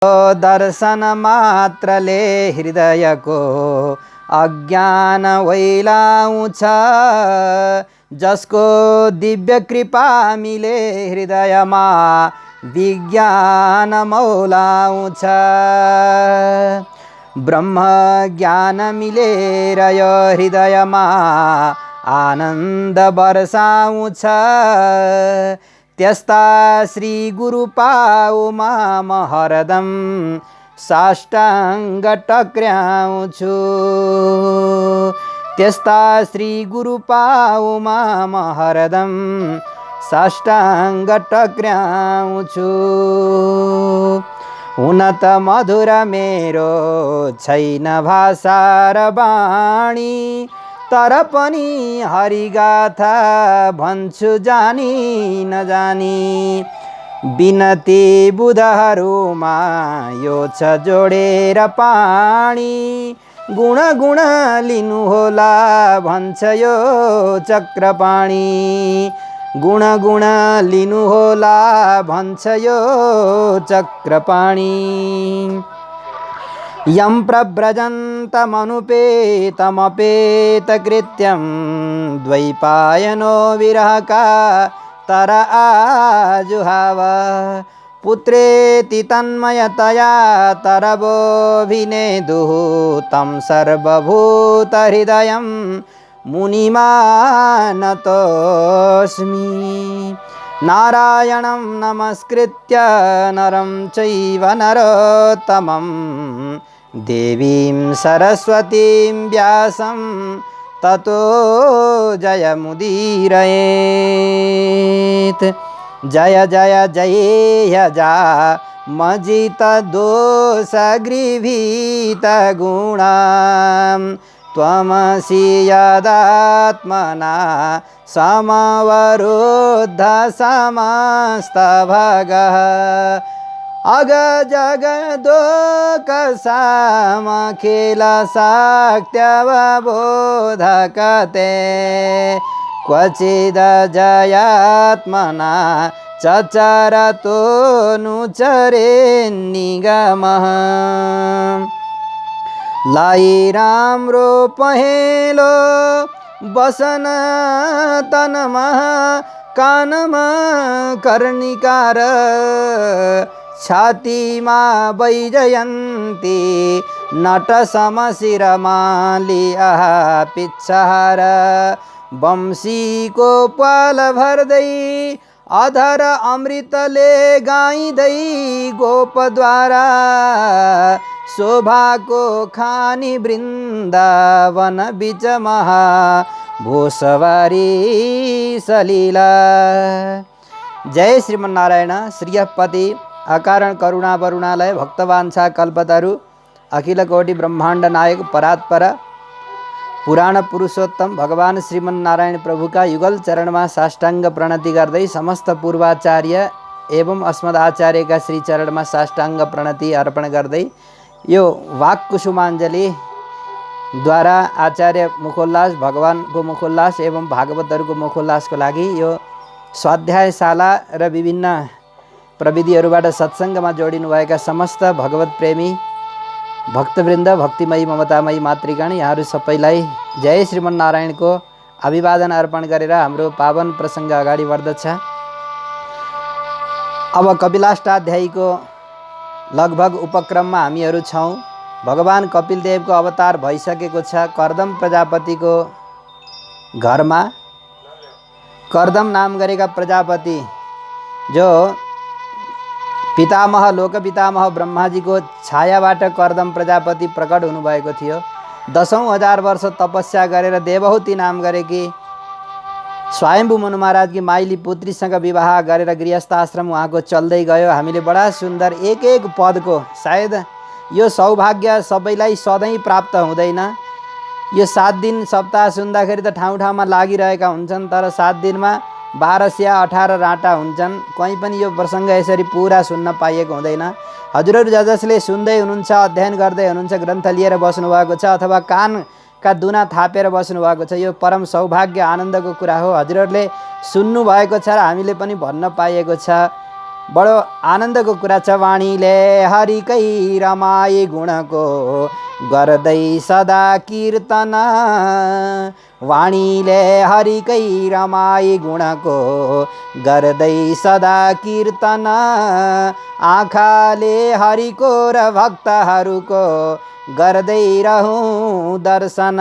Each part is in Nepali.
दर्शन मात्रले हृदयको अज्ञान वैलाउँछ, जसको दिव्य कृपा मिले हृदयमा विज्ञान मौलाउँछ। ब्रह्म ज्ञान मिलेर यो हृदयमा आनन्द वर्षाउँछ, त्यस्ता श्री गुरु पाउमा म हरदम साष्टाङ्ग टक्र्याउँछु। त्यस्ता श्री गुरु पाउमा म हरदम साष्टाङ्ग टक्र्याउँछु। हुन त मधुर मेरो छैन भाषा र वाणी, तर पनि हरिगाथा भन्छु जानी नजानी। बिनती बुधहरूमा यो छ जोडेर पानी, गुण गुण लिनुहोला भन्छ यो चक्रपाणी। गुण गुण लिनुहोला भन्छ यो चक्रपाणी। यं प्रव्रजन्तमनुपेतमपेतकृत्यं द्वैपायनो विरहका तर आजुहाव। पुत्रेति तन्मयतया तरवोऽभिनेदुः तं सर्वभूतहृदयं मुनिमानतोऽस्मि। नारायणं नमस्कृत्य नरं चैव नरोत्तमं, देवीं सरस्वतीं व्यासं ततो जयमुदीरयेत्। जय जय जयेह जा मजित दोष गृभीत गुणां, त्वमसि यदात्मना समवरुद्ध समस्तभगः। अग जगदोक सामखिल शक्त्यवबोधकते, क्वचिद जयात्मना चचरतो नुचरेन्निगमः। लाई राम्रो पहेँलो बसन तनमा, कानमा कर्णिकार छातीमा वैजयन्ती, नट समशिरमा लिया पिच्छहार। वंशीको पाल भर्दै अधर अमृतले गाइँदै, गोपद्वारा शोभाको खानी वृन्दावन बीच महा भूसवारी सलीला। जय श्रीमन्नारायण। श्रीयपति अकारण करुणा वरुणालय भक्तवांछा कल्पतरु, अखिल कोटि ब्रह्मांड नायक परात्पर पुराण पुरुषोत्तम भगवान श्रीमन्नारायण प्रभुका युगल चरणमा साष्टाङ्ग प्रणति गर्दै, समस्त पूर्वाचार्य एवं अस्मदाचार्यका श्री चरणमा साष्टाङ्ग प्रणति अर्पण गर्दै, यो वाक् कुसुमाञ्जली द्वारा आचार्य मुखोल्लास, भगवानको मुखोल्लास एवं भागवतहरूको मुखोल्लासको लागि यो स्वाध्यायशाला र विभिन्न प्रविधिहरूबाट सत्सङ्गमा जोडिनुभएका समस्त भगवत प्रेमी भक्तवृन्द, भक्तिमयी ममतामयी मातृगण, यहाँहरू सबैलाई जय श्रीमन्नारायणको अभिवादन अर्पण गरेर हाम्रो पावन प्रसङ्ग अगाडि बढ्दछ। अब कपिलाष्टाध्यायीको लगभग उपक्रममा हामीहरू छौँ। भगवान कपिलदेवको अवतार भइसकेको छ। कर्दम प्रजापतिको घरमा कर्दम नाम गरेका प्रजापति जो पितामह लोक पितामह ब्रह्माजीको छायाबाट कर्दम प्रजापति प्रकट हुनुभएको थियो। 10,000 वर्ष तपस्या गरेर देवहूति नाम गरेकी स्वयम्भू मनु महाराजकी माइली पुत्रीसँग विवाह गरेर गृहस्थ आश्रम उहाँको चल्दै गयो। हामीले बडा सुन्दर एक एक पदको, सायद यो सौभाग्य सबैलाई सधैँ प्राप्त हुँदैन। यो 7 दिन सप्ताह सुन्दाखेरि त ठाउँ ठाउँमा लागिरहेका हुन्छन्, तर 7 दिनमा 12 स्या 18 राटा हुन्छन्। कहीँ पनि यो प्रसङ्ग यसरी पुरा सुन्न पाइएको हुँदैन। हजुरहरू जसले सुन्दै हुनुहुन्छ, अध्ययन गर्दै हुनुहुन्छ, ग्रन्थ लिएर बस्नुभएको छ अथवा कानका दुना थापेर बस्नुभएको छ, यो परम सौभाग्य आनन्दको कुरा हो। हजुरहरूले सुन्नुभएको छ र हामीले पनि भन्न पाइएको छ। बडो आनन्दको कुरा छ। वाणीले हरिकै रमाई गुणको गर्दै सदा कीर्तन, वाणीले हरिकै रमाई गुणको गर्दै सदा कीर्तन, आँखाले हरिको र भक्तहरूको गर्दै रहौँ दर्शन,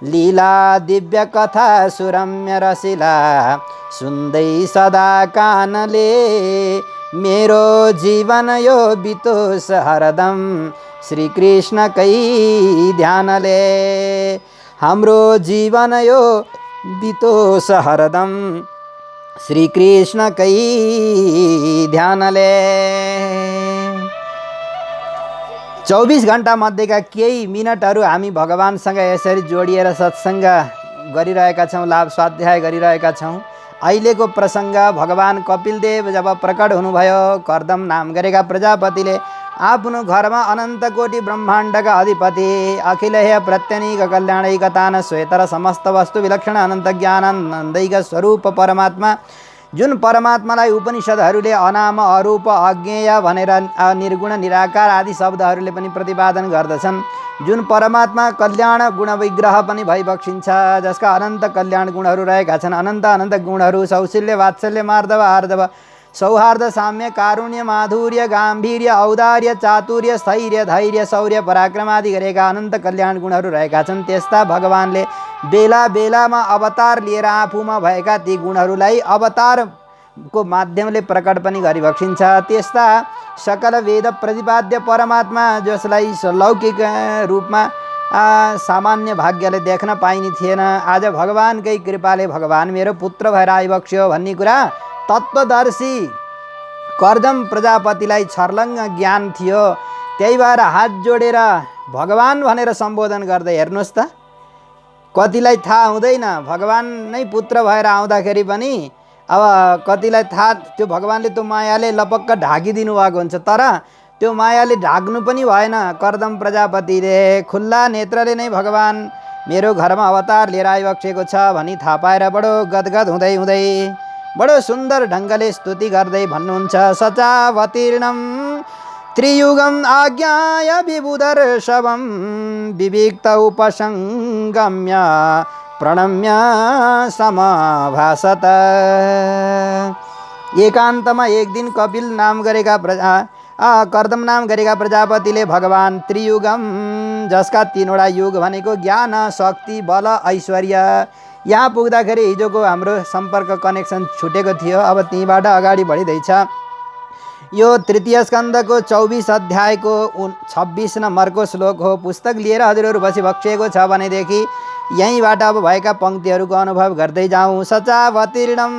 लीला दिव्य कथा सुरम्य रसिला सुन्दै सदा कानले, मेरो जीवन यो बितोस् हरदम श्री कृष्णकै ध्यानले, हाम्रो जीवन यो बितोस् हरदम श्री कृष्णकै ध्यानले। 24 घण्टा मध्येका केही मिनटहरू हामी भगवानसँग यसरी जोडिएर सत्सङ्ग गरिरहेका छौँ, लाभ स्वाध्याय गरिरहेका छौँ। अहिलेको प्रसङ्ग भगवान कपिलदेव जब प्रकट हुनुभयो, कर्दम नाम गरेका प्रजापतिले आफ्नो घरमा अनन्त कोटि ब्रह्माण्डका अधिपति अखिलेय प्रत्यनीक कल्याणैकतान श्वेतर समस्त वस्तु विलक्षण अनन्त ज्ञानन्दैक स्वरूप परमात्मा, जुन परमात्मालाई उपनिषदहरूले अनाम अरूप अज्ञेय भनेर निर्गुण निराकार आदि शब्दहरूले पनि प्रतिपादन गर्दछन्, जुन परमात्मा कल्याण गुण विग्रह पनि भइबक्सिन्छ, जसका अनन्त कल्याण गुणहरू रहेका छन्। अनन्त अनन्त गुणहरू सौशील्य वात्सल्य मार्दव आर्दव सौहार्द साम्य कारुण्य माधुर्य गाम्भीर्य औदार्य चातुर्य स्थैर्य धैर्य शौर्य पराक्रम आदि गरेका अनन्त कल्याण गुणहरू रहेका छन्। त्यस्ता भगवानले बेला बेलामा अवतार लिएर आफूमा भएका ती गुणहरूलाई अवतारको माध्यमले प्रकट पनि गरिबक्सिन्छ। त्यस्ता सकल वेद प्रतिपाद्य परमात्मा, जसलाई लौकिक रूपमा सामान्य भाग्यले देख्न पाइने थिएन, आज भगवानकै कृपाले भगवान मेरो पुत्र भएर आइबक्स्यो भन्ने कुरा तत्त्वदर्शी कर्दम प्रजापतिलाई छर्लङ्ग ज्ञान थियो। त्यही भएर हात जोडेर भगवान भनेर सम्बोधन गर्दै हेर्नुहोस् त, कतिलाई थाहा हुँदैन भगवान नै पुत्र भएर आउँदाखेरि पनि अब कतिलाई थाहा, त्यो भगवानले त्यो मायाले लपक्क ढाकिदिनु भएको हुन्छ, तर त्यो मायाले ढाक्नु पनि भएन। कर्दम प्रजापतिले खुल्ला नेत्रले नै भगवान मेरो घरमा अवतार लिएर आइबक्सेको छ भनी थाहा पाएर बडो गदगद हुँदै हुँदै बडो सुन्दर ढङ्गले स्तुति गर्दै भन्नुहुन्छ, सचावतीर्णम त्रियुगम आज्ञाय विबुधर्षभम विविक्त उपसंगम्य प्रणम्य समाभासत। एकान्तमा एक दिन कपिल नाम गरेका कर्दम नाम गरेका प्रजापतिले भगवान त्रियुगम, जसका 3वटा युग भनेको ज्ञान शक्ति बल ऐश्वर्य, यहाँ पुग्दाखेरि हिजोको हाम्रो सम्पर्क कनेक्सन छुटेको थियो, अब त्यहीँबाट अगाडि बढिँदैछ। यो तृतीय स्कन्धको 24 अध्यायको 26 नम्बरको श्लोक हो। पुस्तक लिएर हजुरहरू बसिबक्सिएको छ भनेदेखि यहीँबाट अब भएका पङ्क्तिहरूको अनुभव गर्दै जाउँ। सचावतीर्णम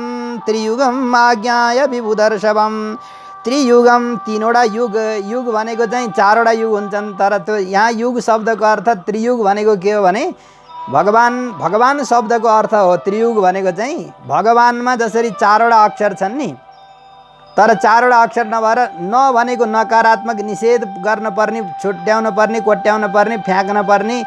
त्रियुगम आज्ञाय विबुधर्षभम। त्रियुगम 3वटा युग, युग भनेको चाहिँ 4वटा युग हुन्छन्, तर त्यो यहाँ युग शब्दको अर्थ त्रियुग भनेको के हो भने भगवान शब्दको अर्थ हो त्रियुग भनेको चाहिँ भगवानमा जसरी 4वटा अक्षर छन् नि, तर 4वटा अक्षर नभएर न भनेको नकारात्मक निषेध गर्न पर्ने, छुट्याउन पर्ने, कोट्याउन पर्ने, फ्याँक्न पर्ने,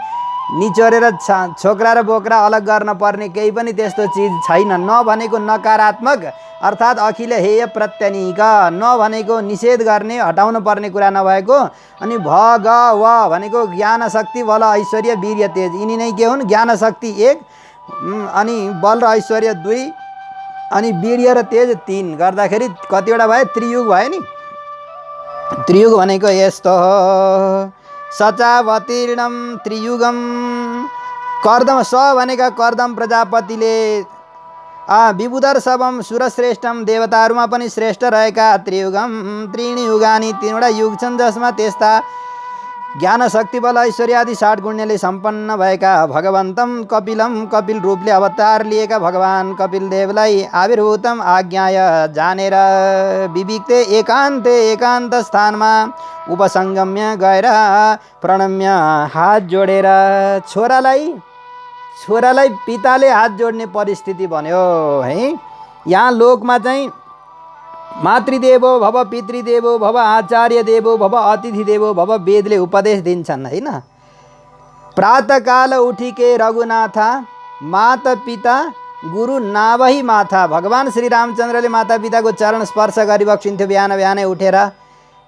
निचोरेर छोक्रा र बोक्रा अलग गर्न पर्ने केही पनि त्यस्तो चिज छैन। न भनेको नकारात्मक अर्थात् अखिल हेय प्रत्यनीक, न भनेको निषेध गर्ने हटाउनु पर्ने कुरा नभएको, अनि भग व भनेको ज्ञान शक्ति बल ऐश्वर्य वीर्य तेज, यिनी नै के हुन्? ज्ञान शक्ति 1, अनि बल र ऐश्वर्य 2, अनि वीर्य र तेज 3 गर्दाखेरि कतिवटा भयो? त्रियुग भयो नि। त्रियुग भनेको यस्तो हो। सचावतीर्णम त्रियुगम। कर्दम स भनेका कर्दम प्रजापतिले विबुधर्षभम सुरश्रेष्ठम, देवताहरूमा पनि श्रेष्ठ रहेका त्रियुगम 3 युगानि, 3वटा युग छन् जसमा त्यस्ता ज्ञान शक्ति बल ऐश्वर्य आदि 60 गुण्यले सम्पन्न भएका भगवन्तम कपिलम, कपिल रूपले अवतार लिएका भगवान कपिल देवलाई आविर्भूतम आज्ञाय जानेर विविक्ते एकान्त स्थानमा उपसंगम्य गएर प्रणम्य हात जोडेर छोरालाई पिताले हात जोड्ने परिस्थिति बन्यो है। यहाँ लोकमा चाहिँ मातृदेवो भव पितृदेवो भव आचार्य देवो भव अतिथि देवो भव वेदले उपदेश दिन्छन् हैन। प्रातःकाल उठिके रघुनाथा माता पिता गुरु नाभई माथा। भगवान श्री रामचन्द्रले माता पिताको चरण स्पर्श गरिबक्सिन्थ्यो बिहान बिहानै उठेर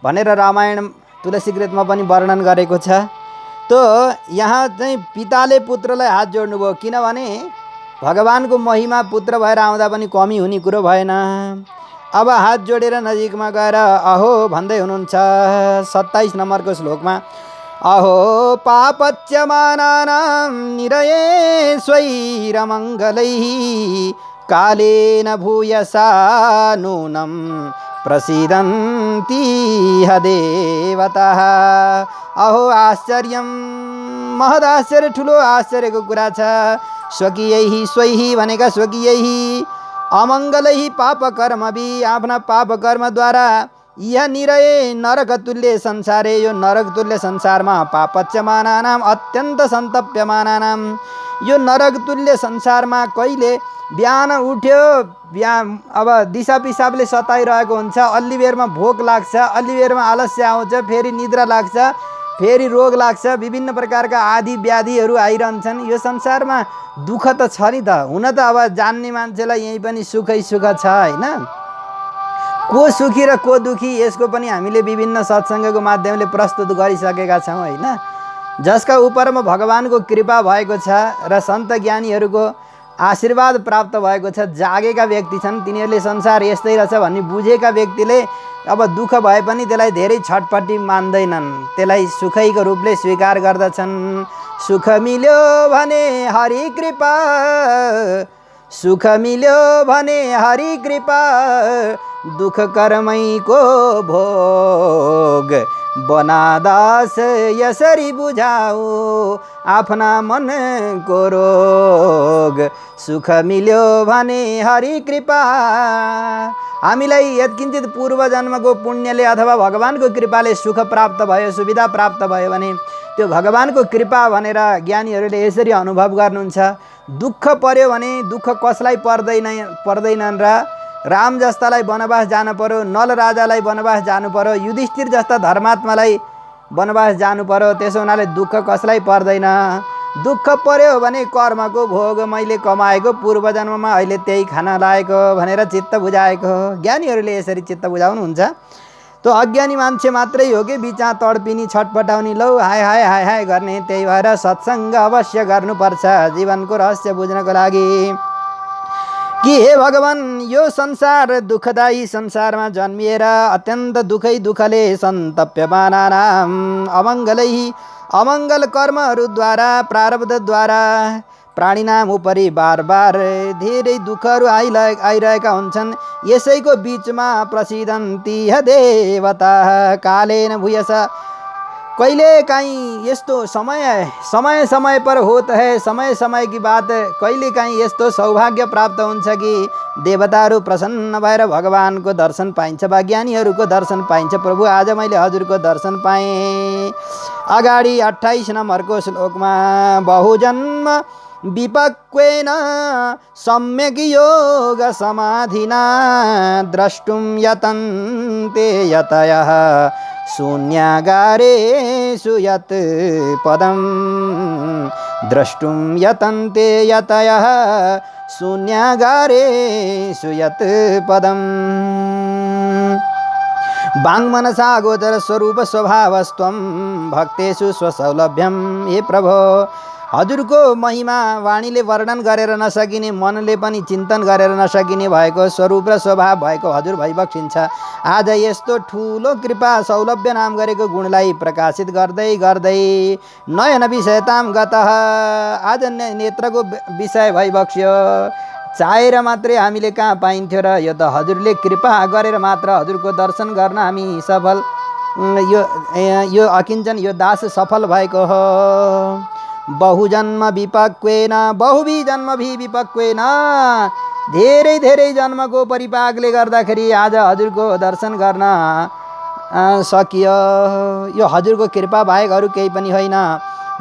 भनेर रामायण तुलसीकृतमा पनि वर्णन गरेको छ। तो यहाँ चाहिँ पिताले पुत्रलाई हात जोड्नुभयो, किनभने भगवानको महिमा पुत्र भएर आउँदा पनि कमी हुने कुरो भएन। अब हात जोडेर नजिकमा गएर अहो भन्दै हुनुहुन्छ 27 नम्बरको श्लोकमा, अहो पापच्यमानानां निरये स्वैरमङ्गलैः कालेन भूयसा नूनं प्रसीदन्ति ह देवताः। अहो आश्चर्यं, महदाश्चर्य, ठुलो आश्चर्यको कुरा छ। स्वकीयैः, स्वैः भनेका स्वकीयैः, अमङ्गलैः पापकर्मभि, आफ्ना पापकर्मद्वारा यह निरय नरक तुल्य संसारे, यो नरक तुल्य संसारमा पापच्यमानानाम अत्यन्त सन्तप्यमानानाम, यो नरक तुल्य संसारमा कहिले बिहान उठ्यो, अब दिसा पिसाबले सताइरहेको हुन्छ, अलि बेरमा भोक लाग्छ, अलि बेरमा आलस्य आउँछ, फेरि निद्रा लाग्छ, फेरि रोग लाग्छ, विभिन्न प्रकारका आदि व्याधिहरू आइरहन्छन्। यो संसारमा दुःख त छ नि त। हुन त अब जान्ने मान्छेलाई यहीँ पनि सुखै सुख छ होइन। को सुखी र को दुखी यसको पनि हामीले विभिन्न सत्सङ्गको माध्यमले प्रस्तुत गरिसकेका छौँ होइन। जसका उपरमा भगवानको कृपा भएको छ र सन्त ज्ञानीहरूको आशीर्वाद प्राप्त भएको छ, जागेका व्यक्ति छन्, तिनीहरूले संसार यस्तै रहेछ भन्ने बुझेका व्यक्तिले अब दुःख भए पनि त्यसलाई धेरै छटपट्टि मान्दैनन्, त्यसलाई सुखैको रूपले स्वीकार गर्दछन्। सुख मिल्यो भने हरि कृपा, सुख मिल्यो भने हरि कृपा, दुःख कर्मैको भोग बनादास यसरी बुझाऊ आफ्ना मनको रोग। सुख मिल्यो भने हरि कृपा। हामीलाई यत्किञ्चित पूर्व जन्मको पुण्यले अथवा भगवानको कृपाले सुख प्राप्त भयो, सुविधा प्राप्त भयो भने त्यो भगवानको कृपा भनेर ज्ञानीहरूले यसरी अनुभव गर्नुहुन्छ। दुःख पर्यो भने दुःख कसलाई पर्दैनन् र। राम जस्तालाई वनवास जानु पर्यो, नल राजालाई वनवास जानु पर्यो, युधिष्ठिर जस्ता धर्मात्मालाई वनवास जानु पर्यो, त्यसो हुनाले दुःख कसलाई पर्दैन। दुःख पर्यो भने कर्मको भोग, मैले कमाएको पूर्व जन्ममा अहिले त्यही खान लागेको भनेर चित्त बुझाएको। ज्ञानीहरूले यसरी चित्त बुझाउनुहुन्छ। तो अज्ञानी मान्छे मात्रै हो कि बिचा तडपिनी छटपटाउने, लौ हाय हाय हाय हाय गर्ने। त्यही भएर सत्सङ्ग अवश्य गर्नुपर्छ जीवनको रहस्य बुझ्नको लागि। कि हे भगवान, यो संसार दुःखदायी संसारमा जन्मिएर अत्यन्त दुःखले सन्तप्यमानानाम अमङ्गल कर्महरूद्वारा, प्रारब्धद्वारा प्राणीनाम उपरि बार बार धेरै दुःखहरू आइरहेका हुन्छन्। यसैको बिचमा प्रसिद्धन्ति ह देवता कालेन भूयस। कहिले काहीँ यस्तो समय पर होत है, समय समय की बात, कहिले काहीँ यस्तो सौभाग्य प्राप्त हुन्छ कि देवताहरू प्रसन्न भएर भगवानको दर्शन पाइन्छ, ज्ञानीहरूको दर्शन पाइन्छ। प्रभु आज मैले हजुरको दर्शन पाएँ। अगाडि 28 नम्बरको श्लोकमा बहुजन्म विपक्वेन सम्यक् योग समाधिना द्रष्टुं यतन्ते यतयः शून्यागारेषु यत् पदं। द्रष्टुं यतन्ते यतयः शून्यागारेषु यत् पदं। वाङ्मनसा गोचर स्वरूप स्वभावस्त्वं भक्तेषु स्वसौलभ्यं। हे प्रभो, हजुरको महिमा वाणीले वर्णन गरेर नसकिने, मनले पनि चिन्तन गरेर नसकिने भएको स्वरूप र स्वभाव भएको हजुर भइबक्सिन्छ। आज यस्तो ठुलो कृपा सौलभ्य नाम गरेको गुणलाई प्रकाशित गर्दै गर्दै नयन विषयताम गतः, आज नेत्रको विषय भइबक्स्यो। चाहेर मात्रै हामीले कहाँ पाइन्थ्यो र यो त हजुरले कृपा गरेर मात्र हजुरको दर्शन गर्न हामी सफल, यो अकिञ्चन यो दास सफल भएको हो। बहुजन्म विपक्वेन, बहुवी जन्म भी विपक्वेन, धेरै धेरै जन्मको परिपाकले गर्दाखेरि आज हजुरको दर्शन गर्न सकियो। यो हजुरको कृपा बाहेक अरू केही पनि होइन।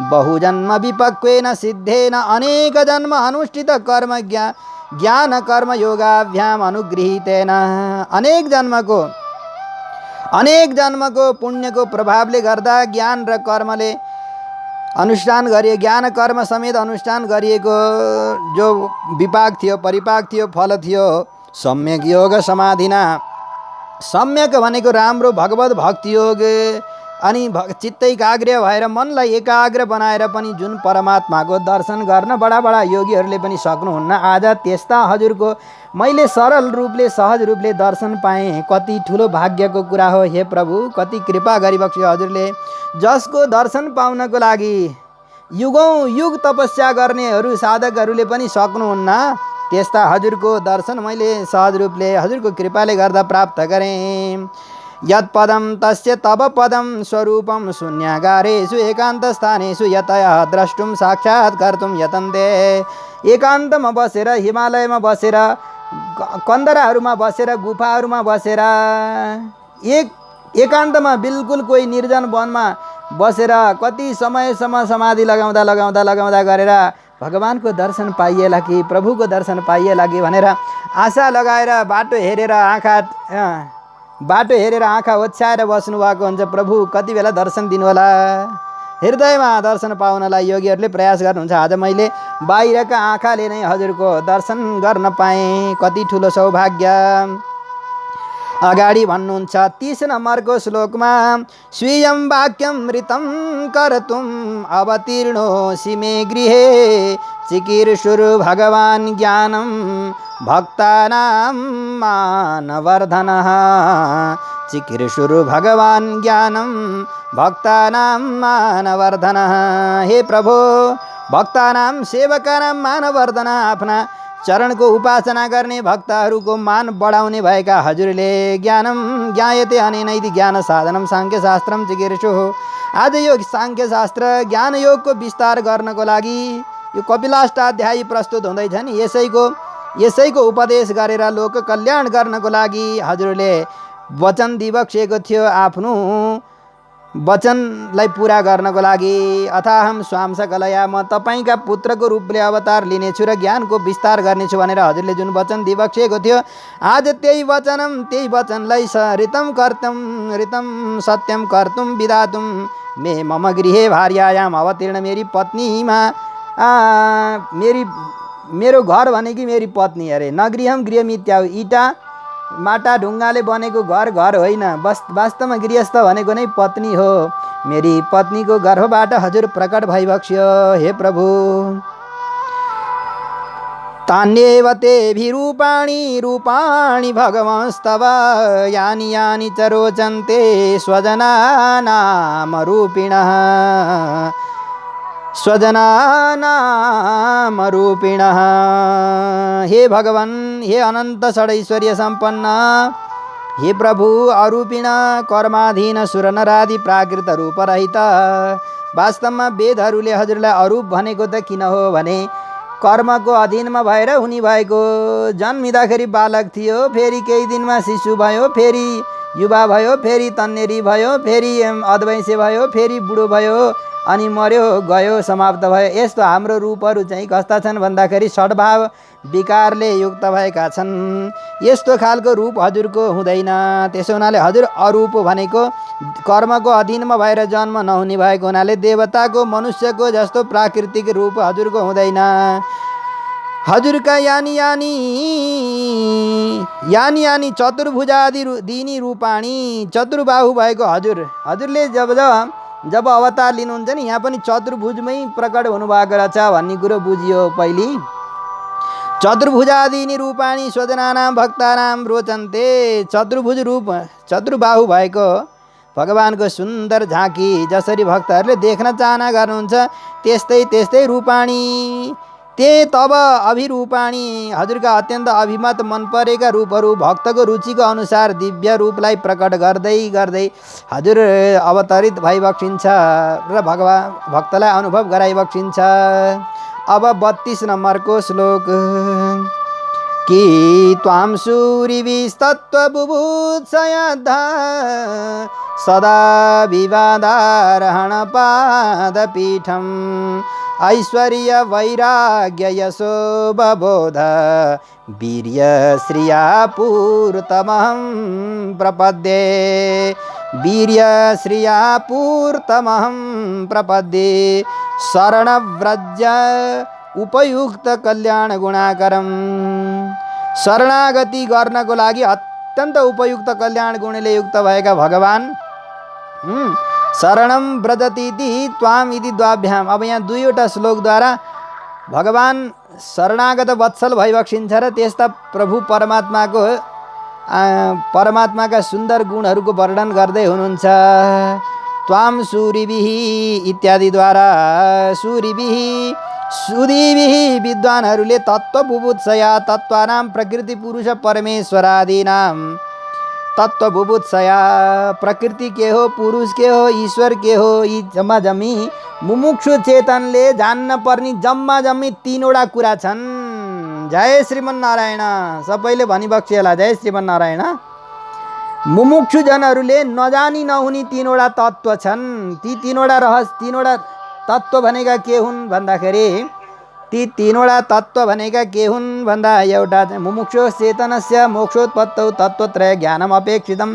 बहुजन्म विपक्वेन सिद्धेन अनेक जन्म अनुष्ठित कर्म ज्ञान कर्म योगाभ्याम अनुगृहीतेन। अनेक जन्मको पुण्यको प्रभावले गर्दा, ज्ञान र कर्मले अनुष्ठान गरिए ज्ञान कर्म समेत अनुष्ठान गरिएको जो विपाक थियो परिपाक थियो फल थियो सम्यक योग समाधिना सम्यक भनेको राम्रो भगवत भक्ति योग अनि चित्त एकाग्र भएर मनलाई एकाग्र बनाएर पनि जुन परमात्माको दर्शन गर्न बडा बडा योगीहरूले पनि सक्नुहुन्न। आज त्यस्ता हजुरको मैले सरल रूपले सहज रूपले दर्शन पाएँ। कति ठुलो भाग्यको कुरा हो हे प्रभु, कति कृपा गरिबक्स्यो हजुरले। जसको दर्शन पाउनको लागि युगौं युग तपस्या गर्नेहरू साधकहरूले पनि सक्नुहुन्न, त्यस्ता हजुरको दर्शन मैले सहज रूपले हजुरको कृपाले गर्दा प्राप्त गरेँ। यत् पदम तस्य तब पदम स्वरूपम शून्यागारेषु एकान्त स्थानेषु यतया द्रष्टुम साक्षात् कर्तुम यतन्ते। एकान्तमा बसेर हिमालयमा बसेर कन्दराहरूमा बसेर गुफाहरूमा बसेर एकान्तमा बिल्कुल कोही निर्जन वनमा बसेर कति समयसम्म समाधि लगाउँदा गरेर भगवानको दर्शन पाइएला कि प्रभुको दर्शन पाइएला कि भनेर आशा लगाएर बाटो हेरेर आँखा ओछ्याएर बस्नु भएको हुन्छ। प्रभु कति बेला दर्शन दिनुहोला। हृदयमा दर्शन पाउनलाई योगीहरूले प्रयास गर्नुहुन्छ। आज मैले बाहिरका आँखाले नै हजुरको दर्शन गर्न पाएँ, कति ठुलो सौभाग्य। अगाडि भन्नुहुन्छ 30 नम्बरको श्लोकमा स्वीयं वाक्यं मृतं कर्तुम् अवतीर्णोऽसि मे गृहे चिकीर्षुर् भगवान् ज्ञानं भक्तानां मानवर्धनः। चिकीर्षुर् भगवान् ज्ञानं भक्तानां मानवर्धनः। हे प्रभु, भक्तानां सेवकानां मानवर्धनः। आफ्ना चरणको उपासना गर्ने भक्तहरूको मान बढाउने भएका हजुरले ज्ञानम ज्ञायते अनेनैति ज्ञान साधनम साङ्ख्यशास्त्रम चिकीर्षुः। आज यो साङ्ख्यशास्त्र ज्ञान योगको विस्तार गर्नको लागि यो कपिलाष्टाध्यायी प्रस्तुत हुँदैछ नि, यसैको उपदेश गरेर लोक कल्याण गर्नको लागि हजुरले वचन दिइबक्सेको थियो। आफ्नो वचनलाई पुरा गर्नको लागि अथाहम स्वांशकलया, म तपाईँका पुत्रको रूपले अवतार लिनेछु र ज्ञानको विस्तार गर्नेछु भनेर हजुरले जुन वचन दिइबक्सेको थियो, आज त्यही वचनलाई ऋतं सत्यम कर्तुम विधातुम मे मम गृहे भार्यायाम अवतीर्ण। मेरी पत्नीमा मेरो घर भनेकी मेरी पत्नी अरे। नगृहम गृहमित्याहु, इटा माटा ढुङ्गाले बनेको घर होइन, वास्तवमा गृहस्थ भनेको नै पत्नी हो। मेरी पत्नीको गर्भबाट हजुर प्रकट भइबक्स्यो हे प्रभु। तान्येव तेभिरूपाणि भगवंस्तव यानि च रोचन्ते स्वजनानामरूपिणः। हे भगवान्, हे अनन्त षडैश्वर्य सम्पन्न, हे प्रभु, अरूपिण कर्माधीन सुरनरादि प्राकृत रूप रहित। वास्तवमा वेदहरूले हजुरलाई अरूप भनेको त किन हो भने कर्मको अधीनमा भएर हुने भएको। जन्मिँदाखेरि बालक थियो, फेरि केही दिनमा शिशु भयो, फेरि युवा भयो, फेरि तन्नेरी भयो, फेरि अधवैंसे भयो, फेरि बुढो भयो, अनि मर्यो गयो समाप्त भयो। यस्तो हाम्रो रूपहरू चाहिँ कस्ता छन् भन्दाखेरि षड्भाव विकारले युक्त भएका छन्। यस्तो खालको रूप हजुरको हुँदैन। त्यसो हुनाले हजुर अरूप भनेको कर्मको अधीनमा भएर जन्म नहुने भएको हुनाले देवताको मनुष्यको जस्तो प्राकृतिक रूप हजुरको हुँदैन। हजुरका यानी चतुर्भुजादि दिनी रूपाणी, चतुर्बाहु भएको हजुरले जब अवतार लिनुहुन्छ नि, यहाँ पनि चतुर्भुजमै प्रकट हुनुभएको रहेछ भन्ने कुरो बुझियो पहिले। चतुर्भुजादीनि रूपाणि स्वजनानां भक्तानां रोचन्ते। चतुर्भुज रूप चतुर्बाहु भएको भगवानको सुन्दर झाँकी जसरी भक्तहरूले देख्न चाहना गर्नुहुन्छ, त्यस्तै रूपाणी ते तब अभिरूपाणी। हजुरका अत्यन्त अभिमत मन परेका रूपहरू भक्तको रुचिको अनुसार दिव्य रूपलाई प्रकट गर्दै हजुर अवतरित भइबक्सिन्छ र भक्तलाई अनुभव गराइबक्सिन्छ। अब 32 नम्बरको श्लोक कि त्वां सूरिभिस्तत्त्वबुभुत्सयाद्धा सदा विवादारहण पादपीठम् ऐश्वर्य वैराग्य यशो बबोध वीर्य श्रिया पूर्तमहं प्रपद्ये। वीर्य श्रिया पूर्तमहं प्रपद्ये। शरणव्रज उपयुक्त कल्याण गुणाकरम। शरणागति गर्नको लागि अत्यन्त उपयुक्त कल्याण गुणले युक्त भएका भगवान शरणम व्रजतीति त्वाम इति द्वाभ्याम। अब यहाँ दुईवटा श्लोकद्वारा भगवान शरणागत वत्सल भइबक्सिन्छ र त्यस्ता प्रभु परमात्माका सुन्दर गुणहरूको वर्णन गर्दै हुनुहुन्छ। त्वाम सूरिभिः इत्यादिद्वारा सूरिभिः सुदीभिः विद्वानहरूले तत्त्वबुभुत्सया तत्त्वानां प्रकृति पुरुष परमेश्वरादीनां तत्त्वबुभुत्सया प्रकृति के हो, पुरुष के हो, ईश्वर के हो, यी जम्मा जम्मी मुमुक्षु चेतनले जान्न पर्ने जम्मा जम्मी तीनवटा कुरा छन्। जय श्रीमन्नारायण। सबैले भनिबक्सी होला जय श्रीमन्नारायण। मुमुक्षु जनहरूले नजानी नहुने तीनवटा तत्त्व छन्। ती तीनवटा तत्त्व भनेका के हुन् भन्दाखेरि ती तीनवटा तत्त्व भनेका के हुन् भन्दा एउटा मुमुक्षु चेतनस्य मोक्षोत्पत्तौ तत्त्वत्रय ज्ञानम अपेक्षितम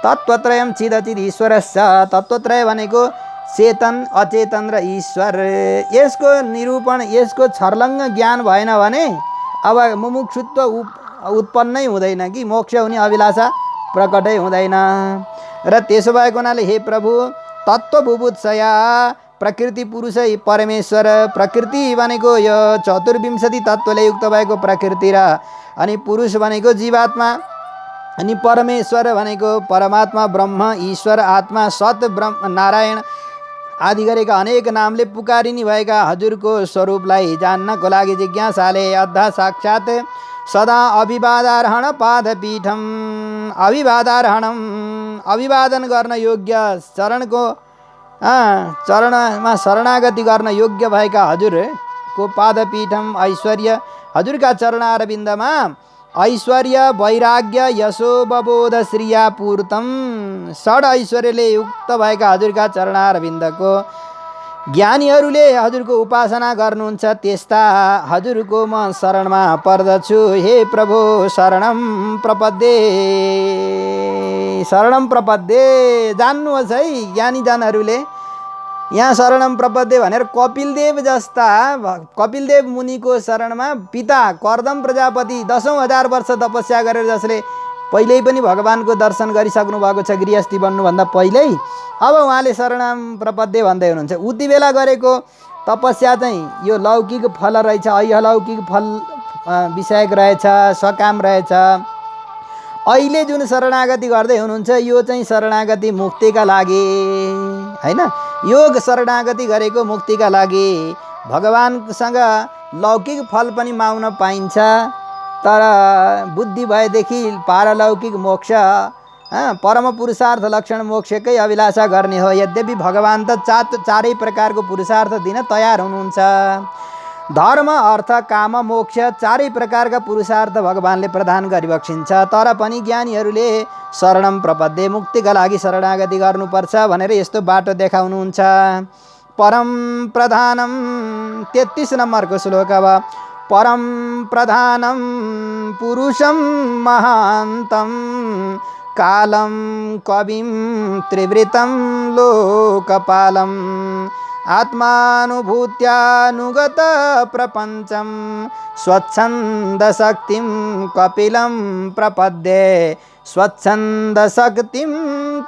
तत्त्वत्रयम चिदचिद ईश्वरस्य। तत्त्वत्रय भनेको चेतन अचेतन र ईश्वर। यसको निरूपण यसको छर्लङ्ग ज्ञान भएन भने अब मुमुक्षुत्व उत्पन्नै हुँदैन कि मोक्ष हुने अभिलाषा प्रकटै हुँदैन। र त्यसो भएको हुनाले हे प्रभु तत्त्वबुभुत्सया प्रकृति पुरुष परमेश्वर। प्रकृति भनेको यो 24 तत्त्वले युक्त भएको प्रकृति र अनि पुरुष भनेको जीवात्मा अनि परमेश्वर भनेको परमात्मा ब्रह्म ईश्वर आत्मा सत ब्रह्म नारायण आदि गरेका अनेक नामले पुकारिने भएका हजुरको स्वरूपलाई जान्नको लागि जिज्ञासाले अद्धा साक्षात् सदा अभिवादार्हण पादपीठम। अभिवादन गर्न योग्य चरणमा शरणागति गर्न योग्य भएका हजुरको पादपीठम ऐश्वर्य हजुरका चरणारविन्दमा ऐश्वर्य वैराग्य यशोबोध श्रिया पूर्तम। षड ऐश्वर्यले युक्त भएका हजुरका चरणारविन्दको ज्ञानीहरूले हजुरको उपासना गर्नुहुन्छ त्यस्ता हजुरको म शरणमा पर्दछु। हे प्रभु शरणम प्रपद्ये जान्नुहोस् है ज्ञानी जनहरूले। यहाँ शरणम प्रपद्ये भनेर कपिलदेव मुनिको शरणमा पिता कर्दम प्रजापति 10,000 वर्ष तपस्या गरेर जसले पहिल्यै पनि भगवानको दर्शन गरिसक्नु भएको छ गृहस्थी बन्नुभन्दा पहिल्यै अब उहाँले शरणम प्रपद्ये भन्दै हुनुहुन्छ। उति बेला गरेको तपस्या चाहिँ यो लौकिक फल रहेछ, अलौकिक फल विषयक रहेछ, सकाम रहेछ। अहिले जुन शरणागति गर्दै हुनुहुन्छ यो चाहिँ शरणागति मुक्तिका लागि हैन। योग शरणागति गरेको मुक्तिका लागि भगवानसँग लौकिक फल पनि माग्न पाइन्छ तर बुद्धि भएदेखि पारलौकिक मोक्ष परम पुरुषार्थ लक्षण मोक्षकै अभिलाषा गर्ने हो। यद्यपि भगवान त चारै प्रकारको पुरुषार्थ दिन तयार हुनुहुन्छ। धर्म अर्थ काम मोक्ष चारै प्रकारका पुरुषार्थ भगवानले प्रदान गरिबक्सिन्छ। तर पनि ज्ञानीहरूले शरणम प्रपद्ये मुक्तिका लागि शरणागति गर्नुपर्छ भनेर यस्तो बाटो देखाउनुहुन्छ। परम प्रधानम 33 नम्बरको श्लोक। अब परम प्रधानम पुरुषम महान्तं कालं कविं त्रिवृतं लोकपालं आत्मानुभूत्यानुगत प्रपञ्चं स्वच्छन्द शक्तिं कपिलं प्रपद्ये स्वच्छन्द शक्तिं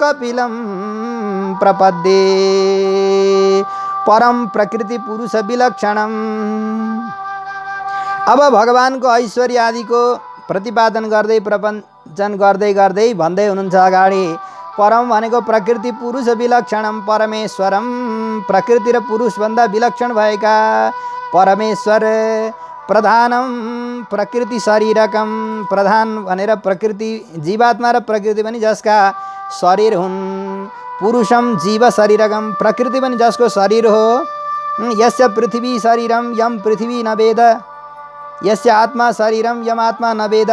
कपिलं प्रपद्ये। परम प्रकृति पुरुष विलक्षणम। अब भगवानको ऐश्वर्य आदिको प्रतिपादन गर्दै प्रपञ्चन गर्दै भन्दै हुनुहुन्छ अगाडि। परम भनेको प्रकृति पुरुष विलक्षणम परमेश्वरम। प्रकृति र पुरुषभन्दा विलक्षण भएका परमेश्वर। प्रधानम प्रकृति शरीरकम। प्रधान भनेर प्रकृति जीवात्मा र प्रकृति पनि जसका शरीर हुन्। पुरुषम जीव शरीरकम प्रकृति पनि जसको शरीर हो। यस्य पृथ्वी शरीरम यम पृथ्वी न वेद यस्य आत्मा शरीरम यम आत्मा न वेद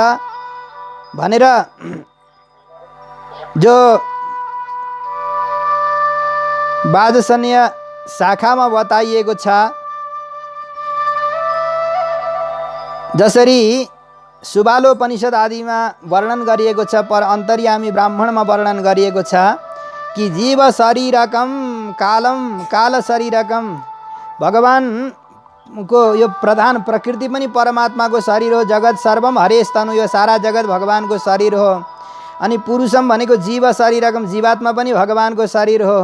भनेर जो वाजसन्य शाखामा बताइएको छ। जसरी सुबालोपनिषद आदिमा वर्णन गरिएको छ पर अन्तर्यामी ब्राह्मणमा वर्णन गरिएको छ कि जीव शरीरकम कालम काल शरीरकम भगवानको यो प्रधान प्रकृति पनि परमात्माको शरीर हो। जगत सर्वम हरेस्तनु, यो सारा जगत भगवानको शरीर हो। अनि पुरुषम भनेको जीव शरीरकम, जीवात्मा पनि भगवानको शरीर हो।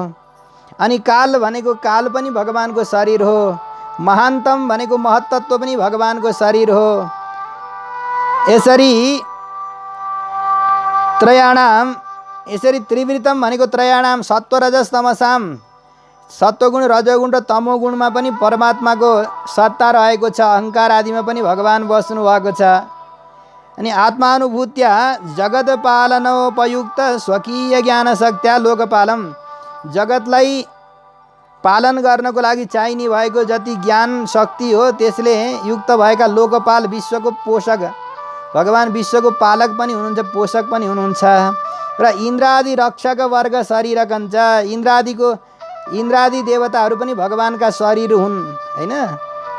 अनि काल भनेको काल पनि भगवानको शरीर हो। महान्तम भनेको महत्त्व पनि भगवानको शरीर हो। यसरी त्रिवृतम भनेको त्रयाणाम सत्व रजस तमसाम, सत्वगुण रजोगुण र तमोगुणमा पनि परमात्माको सत्ता रहेको छ। अहङ्कार आदिमा पनि भगवान बस्नु भएको छ। अनि आत्मानुभूत्या जगतपालनोपयुक्त स्वकीय ज्ञान शक्त्या लोकपालम, जगतलाई पालन गर्नको लागि चाहिने भएको जति ज्ञान शक्ति हो त्यसले युक्त भएका लोकपाल, विश्वको पोषक, भगवान विश्वको पालक पनि हुनुहुन्छ, पोषक पनि हुनुहुन्छ। र इन्द्रादि रक्षक वर्ग शरीरकञ्च, इन्द्रादि देवताहरू पनि भगवानका शरीर हुन् हैन।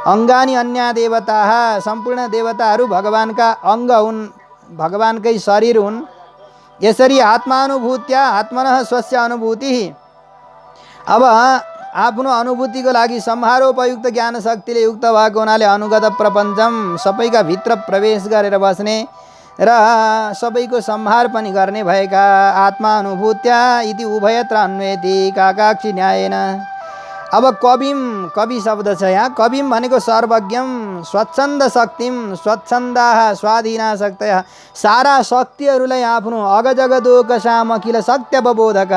अङ्गानि अन्य देवता, सम्पूर्ण देवताहरू भगवानका अङ्ग हुन्, भगवानकै शरीर हुन्। यसरी आत्मानुभूत्या आत्मनः स्वस्य अनुभूति, अब आफ्नो अनुभूतिको लागि संहारोपयुक्त ज्ञान शक्तिले युक्त भएको हुनाले अनुगत प्रपञ्चम, सबैका भित्र प्रवेश गरेर बस्ने र सबैको संहार पनि गर्ने भएका आत्मानुभूत्या इति उभयत्र अन्वेति काकाक्षी न्यायेन। अब कविम, कवि शब्द छ यहाँ। कविम भनेको सर्वज्ञम स्वच्छन्द शक्तिम, स्वच्छन्दाः स्वाधीना शक्तयः, सारा शक्तिहरूलाई आफ्नो अगजगदोक सामकिल सत्यवबोधक,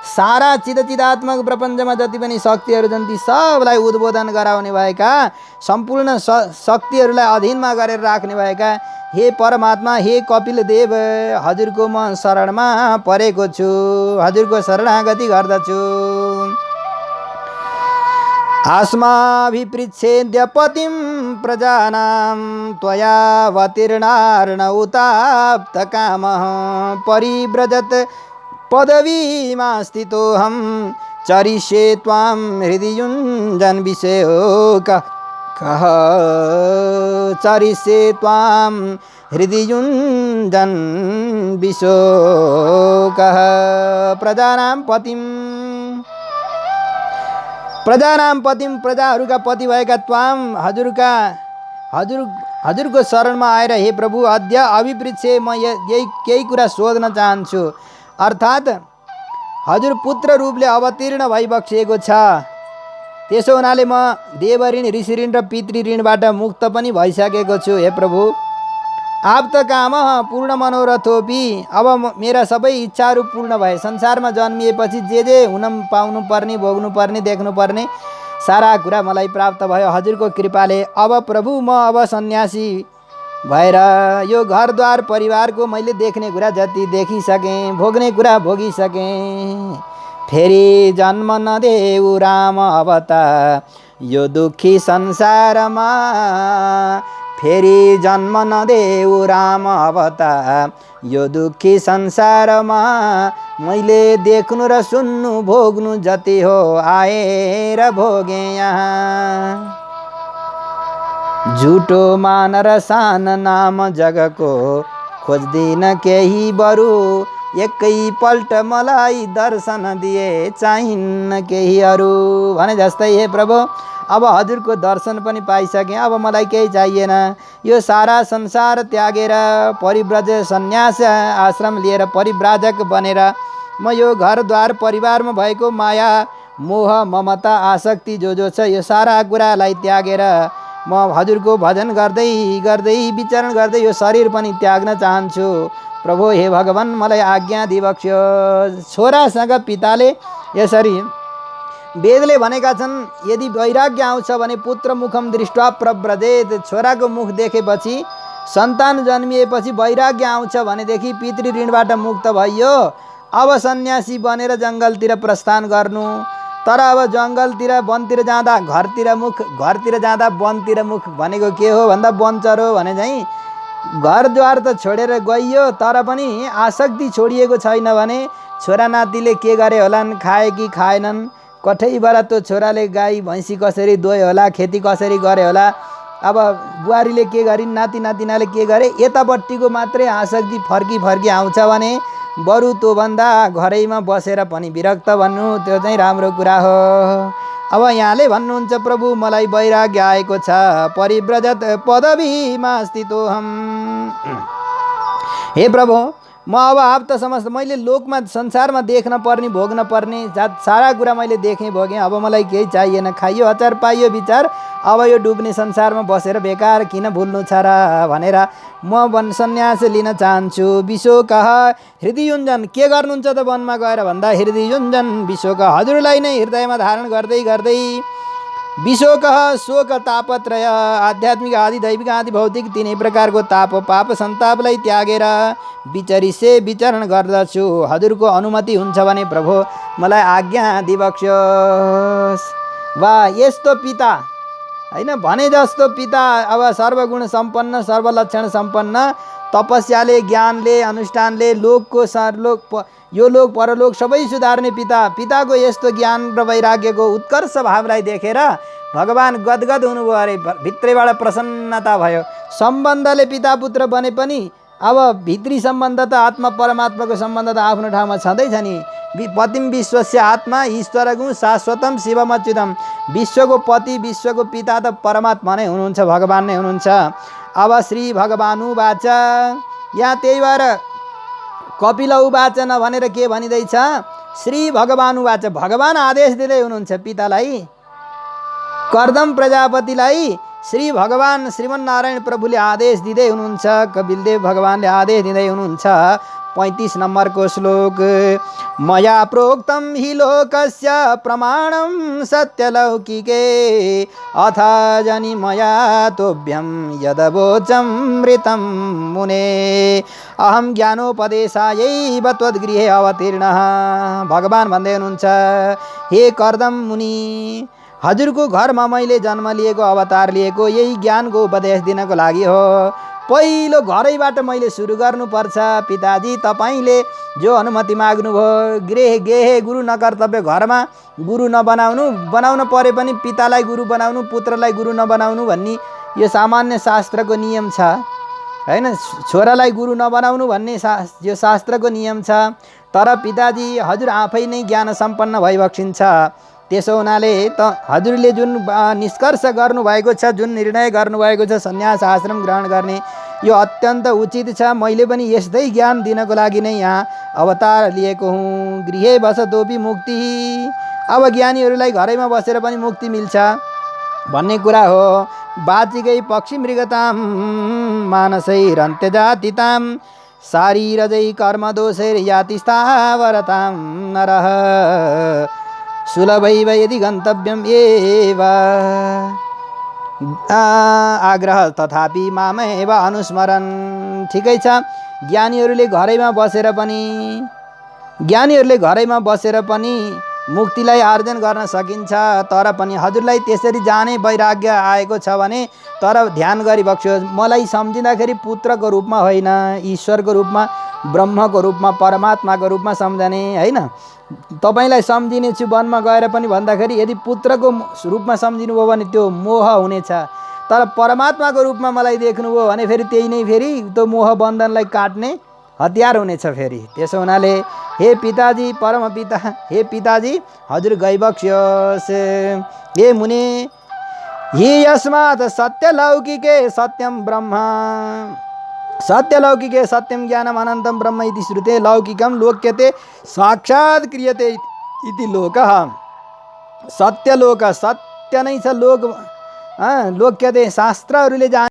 सारा चिदात्मक प्रपञ्चमा जति पनि शक्तिहरू छन् ती सबलाई उद्बोधन गराउने भएका, सम्पूर्ण शक्तिहरूलाई अधीनमा गरेर राख्ने भएका हे परमात्मा, हे कपिल देव, हजुरको म शरणमा परेको छु, हजुरको शरणागति गर्दछु। आस्माभिपृच्छेद्य पतिं प्रजानां त्वयावतीर्णार्ण उताप्तकामः, परिव्रजत पदवीमास्थितोऽहं चरिष्ये त्वां हृदि युञ्जन् विषयोकः, चरिष्ये त्वां हृदि युञ्जन् विशोकः। प्रजानां पतिं, प्रजाहरूका पति भएका त्वाम, हजुरको शरणमा आएर हे प्रभु अद्य अभिपृच्छे म यही कुरा सोध्न चाहन्छु। अर्थात् हजुर पुत्र रूपले अवतीर्ण भइबक्सिएको छ, त्यसो हुनाले म देवऋण, ऋषि ऋण र पितृ ऋणबाट मुक्त पनि भइसकेको छु। हे प्रभु आप्त काम पूर्ण मनोरथोपि, अब मेरा सबै इच्छाहरू पूर्ण भए। संसारमा जन्मिएपछि जे हुन पाउनु पर्ने, भोग्नु पर्ने, देख्नु पर्ने सारा कुरा मलाई प्राप्त भयो हजुरको कृपाले। अब प्रभु म अब सन्यासी भएर यो घरद्वार परिवारको मैले देख्ने कुरा जति देखिसकेँ, भोग्ने कुरा भोगिसकेँ। फेरि जन्म नदेऊ राम अवता यो दुखी संसारमा, फेरि जन्म नदेऊ राम अवता यो दुखी संसारमा, मैले देख्नु र सुन्नु भोग्नु जति हो आएर भोगे यहाँ। झुटो मान र सान नाम जगको खोज्दिन केही बरु, एकैपल्ट मलाई दर्शन दिए चाहिन्न केही अरू भने जस्तै। हे प्रभु अब हजुरको दर्शन पनि पाइसकेँ, अब मलाई केही चाहिएन। यो सारा संसार त्यागेर परिव्रज सन्यास आश्रम लिएर परिव्राजक बनेर म यो घरद्वार परिवारमा भएको माया मोह ममता आसक्ति जो छ यो सारा कुरालाई त्यागेर म हजुरको भजन गर्दै गर्दै विचरण गर्दै यो शरीर पनि त्याग्न चाहन्छु। प्रभु हे भगवान मलाई आज्ञा दिबक्स्यो। छोरासँग पिताले यसरी वेदले भनेका छन्, यदि वैराग्य आउँछ भने पुत्र मुखम दृष्ट्वा प्रव्रजेत, छोराको मुख देखेपछि सन्तान जन्मिएपछि वैराग्य आउँछ भनेदेखि पितृ ऋणबाट मुक्त भइयो। अब सन्यासी बनेर जङ्गलतिर प्रस्थान गर्नु। तर अब जङ्गलतिर वनतिर जाँदा घरतिर मुख, घरतिर जाँदा वनतिर मुख भनेको के हो भन्दा वन चरो भने चाहिँ घरद्वार त छोडेर गइयो तर पनि आसक्ति छोडिएको छैन भने छोरा नातिले के गरे होलान्, खाए कि खाएनन्, कठैबाट त्यो छोराले गाई भैँसी कसरी दोए होला, खेती कसरी गरे होला, अब बुहारीले के गरिन्, नाति नातिनाले के गरे, यतापट्टिको मात्रै आसक्ति फर्की फर्की आउँछ भने बरु त्योभन्दा घरैमा बसेर पनि विरक्त भन्नु त्यो चाहिँ राम्रो कुरा हो। अब यहाँले भन्नुहुन्छ प्रभु मलाई वैराग्य आएको छ, परिव्रजत पदवीमा स्थितोहम। हे प्रभु, म अब आप्त समस्त मैले लोकमा संसारमा देख्न पर्ने भोग्न पर्ने सारा कुरा मैले देखेँ भोगेँ। अब मलाई केही चाहिएन, खाइयो अचार पाइयो विचार, अब यो डुब्ने संसारमा बसेर बेकार किन भुल्नु छ र भनेर म सन्यास लिन चाहन्छु। विशोकः हृदय युञ्जन, के गर्नुहुन्छ त वनमा गएर भन्दा हृदय युञ्जन विशोक, हजुरलाई नै हृदयमा धारण गर्दै गर्दै विशोकः शोक तापत्रय आध्यात्मिक आदि दैविक आदि भौतिक तिनै प्रकारको ताप पाप सन्तापलाई त्यागेर विचरिसे विचरण गर्दछु। हजुरको अनुमति हुन्छ भने प्रभु मलाई आज्ञा दिबक्स्योस्। वा यस्तो पिता होइन, भने जस्तो पिता, अब सर्वगुण सम्पन्न सर्वलक्षण सम्पन्न, तपस्याले ज्ञानले अनुष्ठानले लोकको यो लोक परलोक सबै सुधार्ने पिताको यस्तो ज्ञान र वैराग्यको उत्कर्ष भावलाई देखेर भगवान् गदगद हुनुभयो अरे, भित्रैबाट प्रसन्नता भयो। सम्बन्धले पिता पुत्र बने पनि अब भित्री सम्बन्ध त आत्मा परमात्माको सम्बन्ध त आफ्नो ठाउँमा छँदैछ नि। पतिम विश्वस्य आत्मा ईश्वरगु शाश्वतम शिवमच्युतम, विश्वको पति विश्वको पिता त परमात्मा नै हुनुहुन्छ, भगवान् नै हुनुहुन्छ। अब श्री भगवानुवाच, यहाँ त्यही भएर कपिल उवाच नभनेर के भनिँदैछ, श्री भगवानुवाच, भगवान् आदेश दिँदै हुनुहुन्छ पितालाई, कर्दम प्रजापतिलाई श्री भगवान् श्रीमन्नारायण प्रभुले आदेश दिँदै हुनुहुन्छ, कपिलदेव भगवान्ले आदेश दिँदै हुनुहुन्छ। 35 नम्बरको श्लोक, मया प्रोक्तं हि लोकस्य प्रमाणं सत्यलौकिके अथ जनि मया तोभ्यं यदवोचमृतं मुने अहं ज्ञानोपदेशायै त्वद्गृहे अवतीर्णः। भगवान् भन्दै हुनुहुन्छ, हे कर्दम मुनि, हजुरको घरमा मैले जन्म लिएको अवतार लिएको यही ज्ञानको उपदेश दिनको लागि हो। पहिलो घरैबाट मैले सुरु गर्नुपर्छ। पिताजी तपाईँले जो अनुमति माग्नुभयो, गृह गेहे गुरु नकर्तव्य, घरमा गुरु बनाउन परे पनि पितालाई गुरु बनाउनु, पुत्रलाई गुरु नबनाउनु भन्ने यो सामान्य शास्त्रको नियम छ होइन। छोरालाई गुरु नबनाउनु भन्ने यो शास्त्रको नियम छ। तर पिताजी हजुर आफै नै ज्ञान सम्पन्न भइबक्सिन्छ। त्यसो हुनाले त हजुरले जुन निष्कर्ष गर्नुभएको छ, जुन निर्णय गर्नुभएको छ सन्यास आश्रम ग्रहण गर्ने, यो अत्यन्त उचित छ। मैले पनि यस्तै ज्ञान दिनको लागि नै यहाँ अवतार लिएको हुँ। गृहे बसतोपि मुक्ति, अब ज्ञानीहरूलाई घरैमा बसेर पनि मुक्ति मिल्छ भन्ने कुरा हो। बाचिकै पक्षी मृगताम मानसैरन्त्यजातिताम शारीरजै कर्मदोषैर्याति स्थावरतां नरः सुलभैव यदि गन्तव्यम् एव आग्रह तथापि मामेव अनुस्मरन्। ठिकै छ, ज्ञानीहरूले घरैमा बसेर पनि मुक्तिलाई आर्जन गर्न सकिन्छ। तर पनि हजुरलाई त्यसरी जाने वैराग्य आएको छ भने तर ध्यान गरिबक्स्योस्, मलाई सम्झिँदाखेरि पुत्रको रूपमा होइन, ईश्वरको रूपमा, ब्रह्मको रूपमा, परमात्माको रूपमा सम्झने होइन। तपाईलाई सम्झिने छु वनमा गएर पनि भन्दाखेरि यदि पुत्रको रूपमा सम्झिनुभयो भने त्यो मोह हुनेछ। तर परमात्माको रूपमा मलाई देख्नुभयो भने फेरि त्यही नै फेरि त्यो मोह बन्धनलाई काट्ने हतियार हुनेछ फेरि। त्यसो हुनाले हे पिताजी, परम पिता, हे पिताजी हजुर गइबक्स्योस्। हे मुने, हि यस्मात् सत्यलौकिके सत्यं ब्रह्म, सत्यलौकिके सत्यं ज्ञानम् अनन्तं ब्रह्म इति श्रुते लौकिकं लोक्यते साक्षात् क्रियते इति लोकः। सत्यलोक, सत्य नै छ लोक, लोक्यते शास्त्रहरूले